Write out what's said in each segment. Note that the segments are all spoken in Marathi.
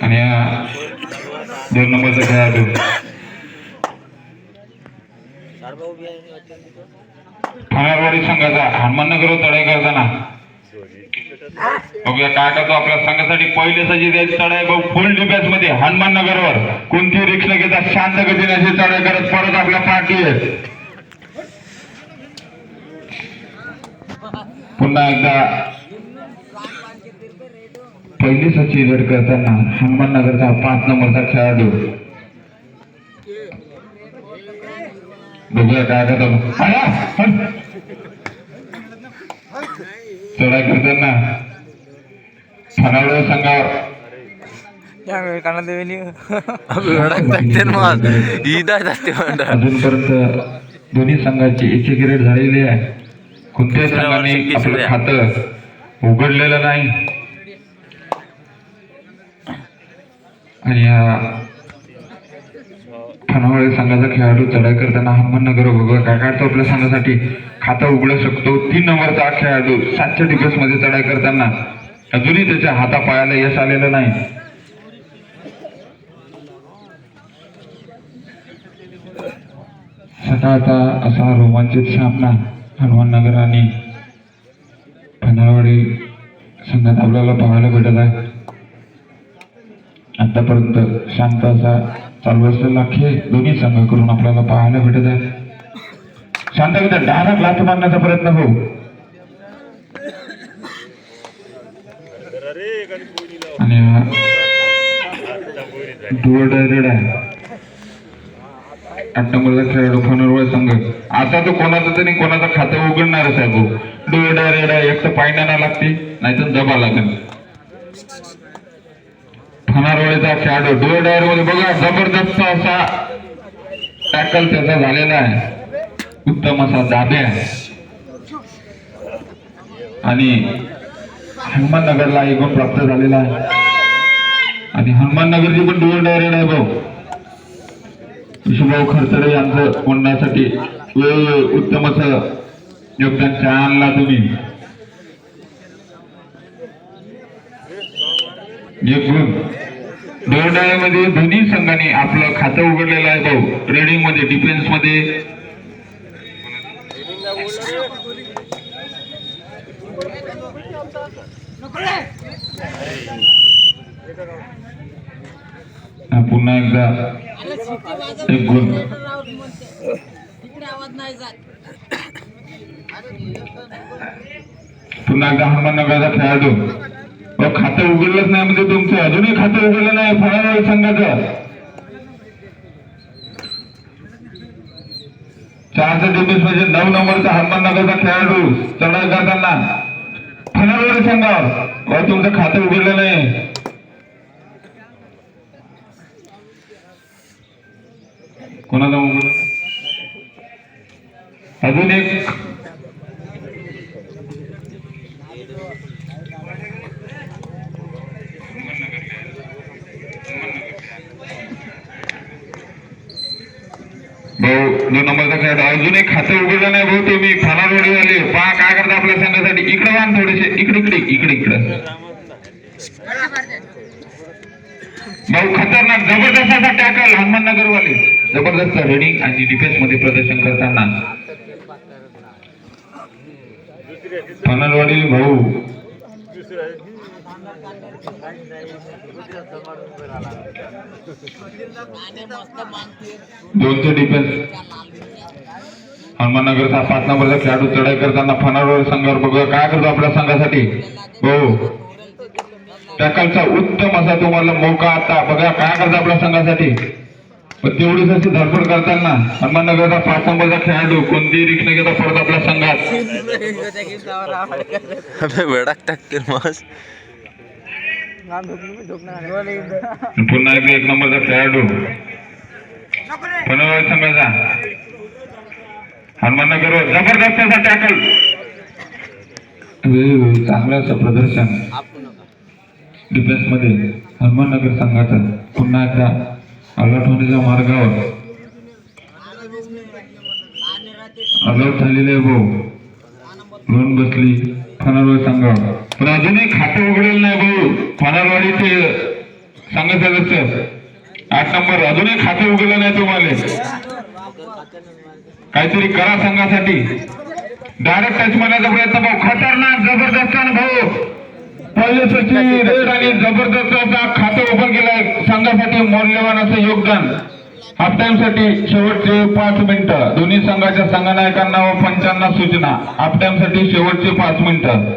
आणि 2 नंबरचा खेळाडू ठाण्यावाडी संघाचा हनुमाननगर चढाई करताना बघूया काय करतो आपल्या संघासाठी पहिले सजी द्यायची चढाई बघ फुल डिफेन्स मध्ये हनुमाननगरवर कोणती रिक्स न घेता शांत गतीने अशी चढाई करत परत आपल्या पाठी आहे. पुन्हा एकदा पहिली सची रेड करताना हनुमाननगरचा 5 नंबरचा खेळाडू बघूया काय करतो चढाई करताना ठाण्यावाडी संघावर अजूनपर्यंत दोन्ही संघाची एक रेड झालेली आहे. कोणत्याही संघाने आपलं खातं उघडलेलं नाही आणि ठाण्यावाडी संघाचा खेळाडू चढाई करताना हनुमाननगर बघूया काय काढतो आपल्या संघासाठी खातं उघडू शकतो. 3 नंबरचा खेळाडू 7च्या डिफेन्स मध्ये चढाई करताना अजूनही त्याच्या हातापायाला यश आलेलं नाही. सकाळचा असा रोमांचित सामना हनुमाननगर आणि ठाण्यावाडी संघात आपल्याला पाहायला भेटत आहे. आतापर्यंत शांत असा चालू असलेला खेळ दोन्ही संघाकडून आपल्याला पाहायला भेटत आहे. शांतगतीने डायरेक्ट लाथ मारण्याचा प्रयत्न हो आणि डुअर आहे. 8 नंबरचा खेळाडू ठाण्यावाडी संघ आता तो कोणाचं तरी कोणाचं खातं उघडणारच आहे भाऊ. डुअर रेड आहे. एक तर पायण्याला लागते नाहीतर दबा लागेल. ठाण्यावाडीचा खेळाडू डुअर डायर मध्ये बघा जबरदस्त असा टॅकल त्याचा झालेला आहे. उत्तम असा दाब्या आणि हनुमाननगरला 1 गुण प्राप्त झालेला आहे आणि हनुमाननगरची पण डुअर डायर आहे भाऊ. विष्णुभाऊ खरतडे यांचं म्हणण्यासाठी उत्तम असं योगदान छानला तुम्ही. 1 गुण डुअर डायर मध्ये दोन्ही संघांनी आपलं खातं उघडलेलं आहे भाऊ. रेडिंग मध्ये डिफेन्स मध्ये पुन्हा एकदा 1 गुण पुन्हा एकदा हनुमाननगरचा खेळाडू खातं उघडलंच नाही म्हणजे तुमचं अजूनही खातं उघडलं नाही ठाण्यावाडी संघाचं. 4च्या डिफेन्स मध्ये 9 नंबरचा हनुमाननगरचा खेळाडू चढाई करताना ठाण्यावाडी संघावर तुमचं खातं उघडलं नाही. कोणाला उघड अजून एक भाऊ 2 नंबरचा खेळाडू अजून एक खातं उघडलं नाही भाऊ. तुम्ही ठाण्यावाडी वाले पहा काय करता आपल्या संघासाठी. इकडे वाहन थोडेसे इकडे भाऊ खतरनाक जबरदस्त असा टॅकल हनुमाननगर वाले जबरदस्त रेडिंग आणि डिफेन्स मध्ये प्रदर्शन करताना ठाण्यावाडी भाऊ दोनचे डिफेन्स हनुमाननगरचा 5 नंबरचा खेळाडू चढाई करताना ठाण्यावाडी संघावर बघूया काय करतो आपल्या संघासाठी भाऊ. टॅकलचा उत्तम असा तुम्हाला मौका आता बघा काय करतो आपल्या संघासाठी. पण तेवढीच अशी धडपड करताना हनुमाननगरचा 5 नंबरचा खेळाडू कोणती रिक्स न घेता परत आपल्या संघात पुन्हा एकदा 1 नंबरचा खेळाडू ठाण्यावाडी संघाचा हनुमाननगरवर जबरदस्त असा टॅकल चांगलं असं प्रदर्शन डिफेन्स मध्ये हनुमाननगर संघाचा. पुन्हा एकदा अलर्ट होण्याच्या मार्गावर अलर्ट झालेले भाऊ लोन बसली ठाण्यावाडी संघावर. पण अजूनही खातं उघडेल नाही भाऊ. ठाण्यावाडीचे संघ सदस्य 8 नंबर अजूनही खाते उघडलं नाही तुम्हाला, काहीतरी करा संघासाठी. डायरेक्ट टच मारण्याचा प्रयत्न भाऊ, खतरनाक जबरदस्त भाऊ पहिले सचिन रेड आणि जबरदस्त असा खाते ओपन केलंय संघासाठी. मौल्यवान असं योगदान. हाफ टाइम साठी शेवटचे 5 मिनिटं दोन्ही संघाच्या संघनायकांना व पंचांना सूचना. हाफ टाइम साठी शेवटचे 5 मिनिटं.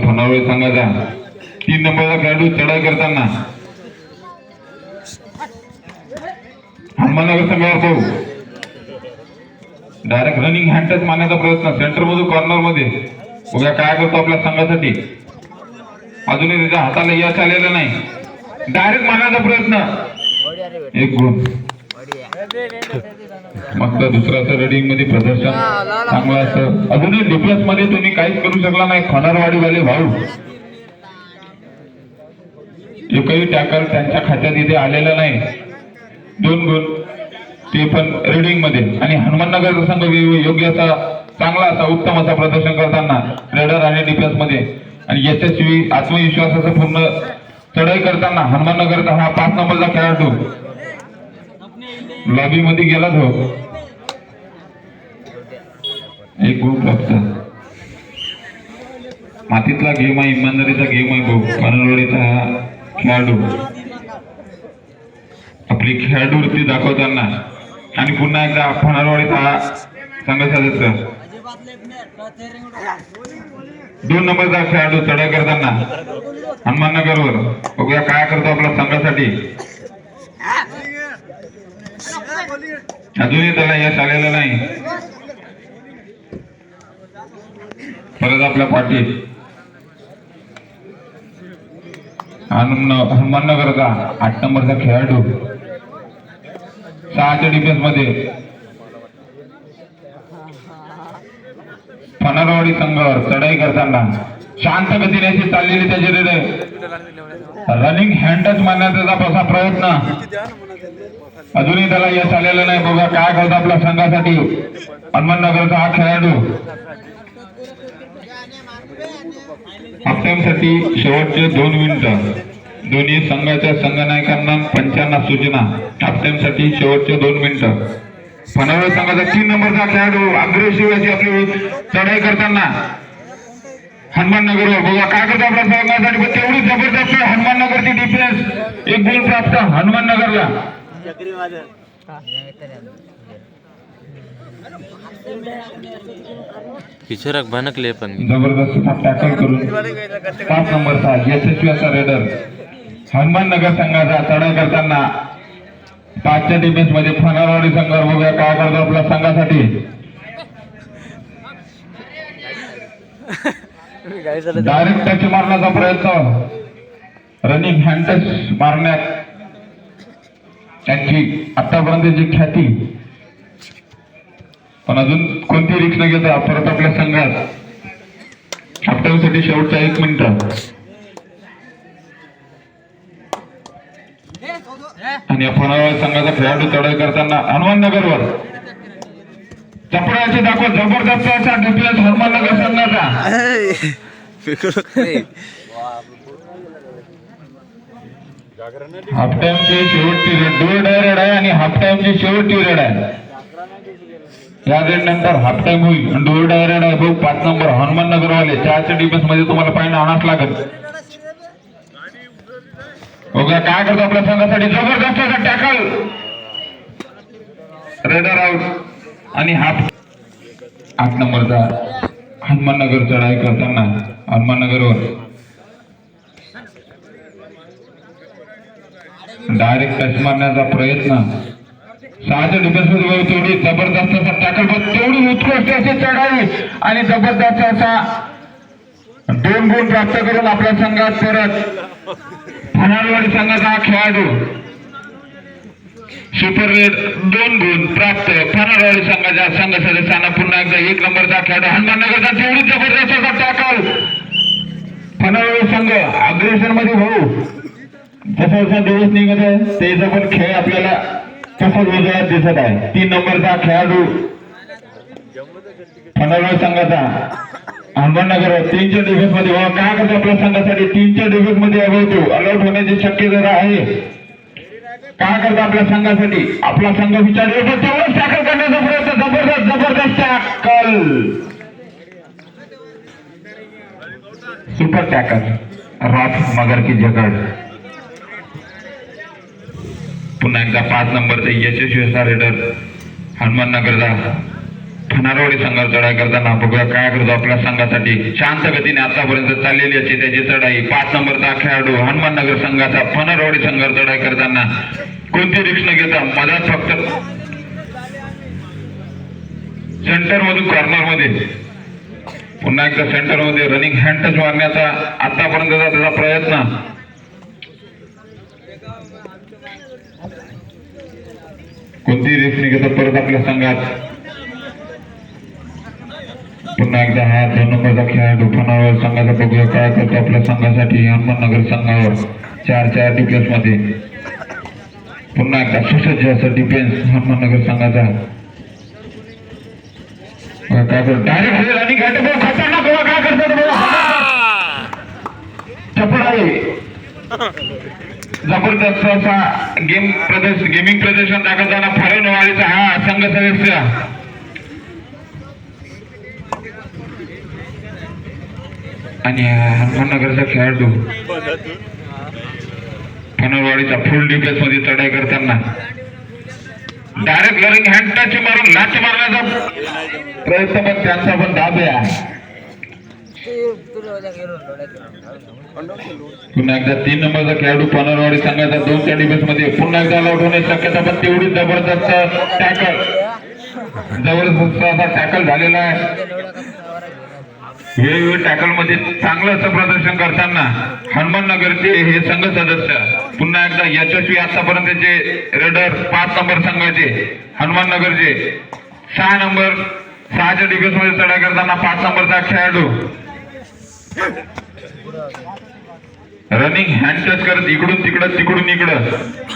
फनावळे संघाचा 3 नंबरचा खेळाडू चढाई करताना हनुमाननगर संघावर भाऊ डायरेक्ट रनिंग हँड टच मारण्याचा प्रयत्न सेंटर मधून कॉर्नर मध्ये. उद्या काय करतो आपल्या संघासाठी. अजूनही त्याच्या हाताला यश आलेलं नाही. डायरेक्ट मारण्याचा प्रयत्न 1 गुण. मग दुसरा असं रेडिंग मध्ये प्रदर्शन चांगलं असतं. अजूनही डिफेन्स मध्ये तुम्ही काहीच करू शकला नाही खनारवाडी वाले भाऊ. एकही टॅकल त्यांच्या खात्यात इथे आलेला नाही. 2 गुण ते पण रेडिंग मध्ये. आणि हनुमाननगर संघ योग्य असा चांगला असा उत्तम असा प्रदर्शन करताना रेडर आणि डिफेन्स मध्ये आणि यशस्वी आत्मविश्वासाचा पूर्ण चढाई करताना हनुमाननगरचा हा 5 नंबरचा खेळाडू लॉबी मध्ये गेला तो. 1 गुण प्राप्त. मातीतला गेम आहे, इमानदारीचा गेम आहे भाऊ. बनवडीचा हा खेळाडू आपली खेळाडूवृत्ती दाखवताना आणि पुन्हा एकदा फनारवाडीचा हा संघ सदस्य 2 नंबरचा खेळाडू चढाई करताना हनुमाननगरवर. बघूया काय करतो आपल्या संघासाठी. अजूनही त्याला यश आलेलं नाही. परत आपल्या पाठीत हनुमाननगरचा 8 नंबरचा खेळाडू 6च्या डिफेन्स मध्ये फनारवाडी संघावर चढाई करताना शांत गतीने अशी चाललेली त्याचे रनिंग हँड टच मारण्याचा असा प्रयत्न. अजूनही त्याला यश आलेलं नाही. बघा काय करतो आपल्या संघासाठी हनुमाननगरचा हा खेळाडू. हाफ टाइम साठी शेवटचे 2 मिनिटं दोन्ही संघाच्या संघनायकांना पंचांना सूचना. हाफ टाइम साठी शेवटचे 2 मिनिटं. फनावळे संघाचा 3 नंबरचा खेळाडू अग्रेसिव्ह अशी आपली चढाई करताना हनुमाननगरवर. बघा काय करतो आपल्या संघासाठी. तेवढी जबरदस्त हनुमाननगरची डिफेन्स. 1 गुण प्राप्त हनुमाननगरला. किशोरक भनकले पण जबरदस्त टॅकल करून 5 नंबरचा यशस्वी असा रेडर हनुमाननगर संघाचा चढाई करताना 5च्या डिफेन्स मध्ये फनारवाडी संघावर. बघूया काय करतो आपल्या संघासाठी. डायरेक्ट टच मारण्याचा प्रयत्न. रनिंग हँड टच मारण्यात त्यांची आतापर्यंतची ख्याती. पण अजून कोणती रिक्स न घेता परत आपल्या संघात हाफ टाइम साठी शेवटचा 1 मिनिट. आणि फनारवाडी संघाचा खेळाडू चढाई करताना हनुमाननगरवर चपळाची दाखवत जबरदस्त असा डिफेन्स हनुमाननगर संघाचा. हाफ टाइमची शेवटची रेड रेड आहे आणि हाफ टाइमची शेवटची रेड आहे. या रेड नंतर हाफ टाइम होईल आणि डोर रेड आहे भाऊ. 5 नंबर हनुमाननगरवाले 4च्या डिफेन्स मध्ये तुम्हाला पाहिजे आणाच लागेल. बघा काय करतो आपल्या संघासाठी. जबरदस्त असा टॅकल. रेडर आउट आणि हाफ 8 नंबरचा हनुमाननगर चढाई करताना हनुमाननगरवर डायरेक्ट टच मारण्याचा प्रयत्न. 6च्या डिफेन्स मध्ये तेवढी जबरदस्त असा टॅकल. तेवढी उत्कृष्ट अशी चढाई आणि जबरदस्त असा 2 गुण प्राप्त करून आपल्या संघात परत फनारवाडी संघाचा खेळाडू सुपर रेड 2 गुण प्राप्त फनारवाडी संघाच्या संघ सदस्यांना. पुन्हा एकदा 1 नंबरचा खेळाडू हनुमाननगरचा तेवढी जबरदस्त असा टॅकल. फनारवाडी संघ अग्रेशन मध्ये भाऊ जसा जसा दिवस निघत आहे त्याचा पण खेळ आपल्याला कसा वेगळा दिसत आहे. 3 नंबरचा खेळाडू फनारवाडी संघाचा अहमदनगर 3च्या डिफेन्स मध्ये काय करतो आपल्या संघासाठी. 3च्या डिफेन्स मध्ये आउट होण्याची शक्यता आहे. काय करतो आपल्या संघासाठी. आपला संघ विचार तेवढंच टॅकल करण्याचा प्रयत्न. जबरदस्त टॅकल. सुपर टॅकल रॉफ मगर की जगड. पुन्हा एकदा 5 नंबरचा यशस्वी असा रेडर हनुमाननगरचा फनारवाडी संघावर चढाई करताना बघूया काय करतो आपल्या संघासाठी. शांत गतीने आतापर्यंत चाललेली अशी त्याची चढाई. 5 नंबरचा खेळाडू हनुमाननगर संघाचा फनारवाडी संघावर चढाई करताना कोणती रिक्स न घेता मधात फक्त सेंटर मधून कॉर्नर मध्ये पुन्हा एकदा सेंटर मध्ये रनिंग हँड टच मारण्याचा आतापर्यंतचा त्याचा प्रयत्न. कोणती रिक्स न घेता परत आपल्या संघात पुन्हा एकदा हा 2 नंबरचा खेळाडू फनारवाडी संघाचा बघूया काय करतो आपल्या संघासाठी. हनुमाननगर संघावर 4 डिफेन्स मध्ये पुन्हा एकदा सुसज्ज असं डिफेन्स हनुमाननगर संघाचा. काय करतो डायरेक्ट रनिंग खतरनाक काय करतात चपळ आहे. जबरदस्त असा गेमिंग प्रदर्शन दाखवताना फनारवाडीचा हा संघ सदस्य आणि हनुमाननगरचा खेळाडू फनारवाडीचा फुल डिफेन्स मध्ये चढाई करताना डायरेक्ट रनिंग हँड टच मारून लाच मारण्याचा प्रयत्न पण त्यांचा पण दाब आहे. पुन्हा एकदा 3 नंबरचा खेळाडू फनारवाडी संघाचा 2च्या डिफेन्स मध्ये पुन्हा एकदा आउट होण्याची शक्यता पण तेवढी जबरदस्त टॅकल. जबरदस्त असा टॅकल झालेला आहे. वेगवेगळ्या टॅकल मध्ये चांगलं असं प्रदर्शन करताना हनुमाननगरचे हे संघ सदस्य पुन्हा एकदा यशस्वी आतापर्यंतचे रेडर 5 नंबर संघाचे हनुमाननगरचे 6च्या डिफेन्स मध्ये चढाई करताना 5 नंबरचा खेळाडू रनिंग हँड टच करत इकडून तिकडं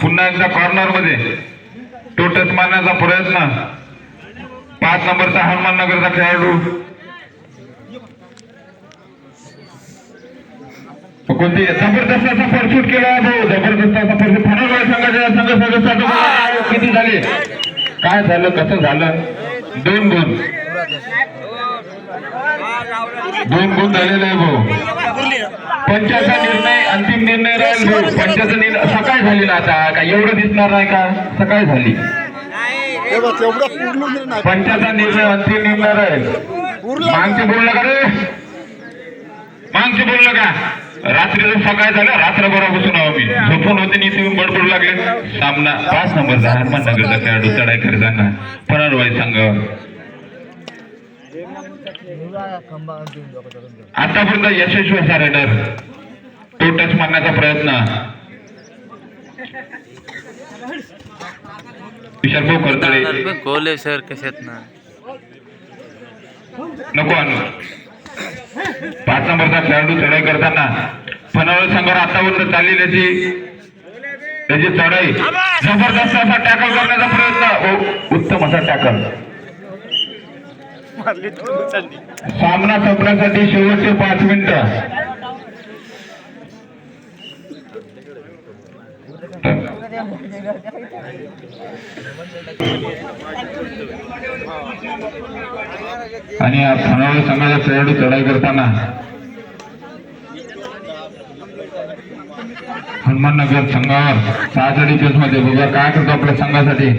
पुन्हा एकदा कॉर्नर मध्ये तो टच मारण्याचा प्रयत्न. 5 नंबरचा हनुमाननगरचा खेळाडू कोणती जबरदस्त असा परशूट केला भाऊ. जबरदस्त असा परशूट फनारवाडी संघाच्या संघ सदस्याचा किती झाले काय झालं कसं झालं. 2 गुण झालेला आहे भाऊ. पंचाचा निर्णय अंतिम निर्णय राहील भाऊ. पंचाचा निर्णय सकाळी झालेला आता काय एवढं दिसणार नाही का. सकाळी झाली पंचाचा निर्णय अंतिम निर्णय राहील. मागचे बोललं का रे मागचे बोललं का. रात्रीचं सकाळ झालं रात्रभरा बसून आहो मी झोपून होते नीती बडबडू लागले. सामना 5 नंबरचा हनुमाननगरचा खेळाडू चढाई करताना फनारवाडी संघावर आतापर्यंत यशस्वी असा रेडर तो टच मारण्याचा प्रयत्न. विशाल करतळे गोले सर कशात ना नको आणू. 5 नंबरचा खेळाडू चढाई करताना फनारवाडी संघावर आतापर्यंत चाललेली त्याची चढाई जबरदस्त असा टॅकल करण्याचा प्रयत्न. उत्तम असा टॅकल. सामना संपण्यासाठी शेवटचे 5 मिनिटं. आणि फनारवाडी संघाचा खेळाडू चढाई करताना हनुमाननगर संघावर 6च्या डिफेन्स मध्ये बघा काय करतो आपल्या संघासाठी.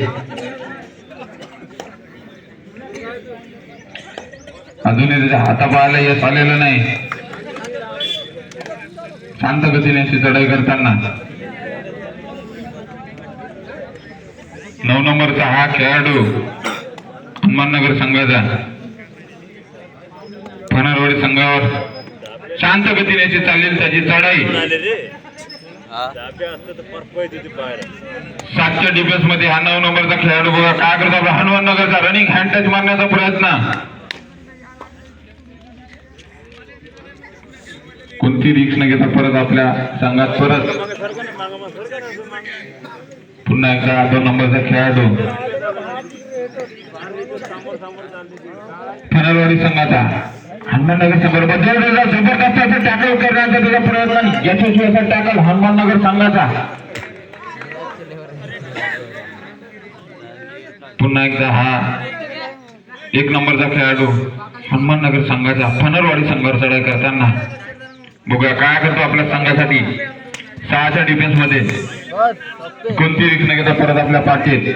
अजूनही त्याच्या हातापायाला यश आलेलं नाही. शांत गतीने अशी चढाई करताना 9 नंबरचा हा खेळाडू हनुमाननगर संघाचा फनारवाडी संघावर शांत गतीने अशी चाललेली त्याची चढाई. 7च्या डिफेन्स मध्ये हा 9 नंबरचा खेळाडू बघा काय करतो आपला हनुमान नगरचा रनिंग हँड टच मारण्याचा प्रयत्न. कोणती रिक्स न घेता परत आपल्या संघात परत पुन्हा एकदा 2 नंबरचा खेळाडू फनरवाडी संघाचा हनुमाननगर संघाबरोबर जबरदस्त असं टॅकल करण्याचा त्याचा प्रयत्न यशस्वी असा टॅकल हनुमाननगर संघाचा. पुन्हा एकदा हा 1 नंबरचा खेळाडू हनुमाननगर संघाचा फनरवाडी संघावर चढाई करताना बघूया काय करतो आपल्या संघासाठी. 6च्या डिफेन्स मध्ये कोणती रिक्स न घेता परत आपल्या पाठीत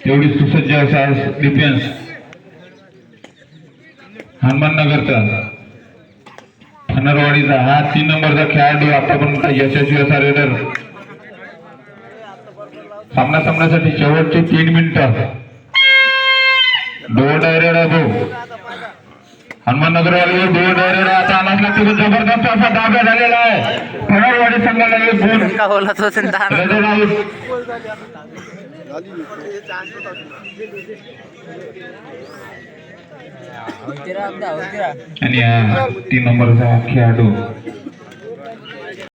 तेवढी सुसज्ज असा डिफेन्स हनुमाननगरचा फनरवाडीचा हा 3 नंबरचा खेळाडू आतापर्यंत यशस्वी असा रेडर. सामना संपण्यासाठी शेवटचे 3 मिनिटं. दोन डायरेड आहे भाऊ हनुमाननगरवाडी 2 डायरेड आता आलाच लागतो. जबरदस्त असा दाबा झालेला आहे फनरवाडी संघाला 1 गुण रजत आऊट. आणि 3 नंबरचा खेळाडू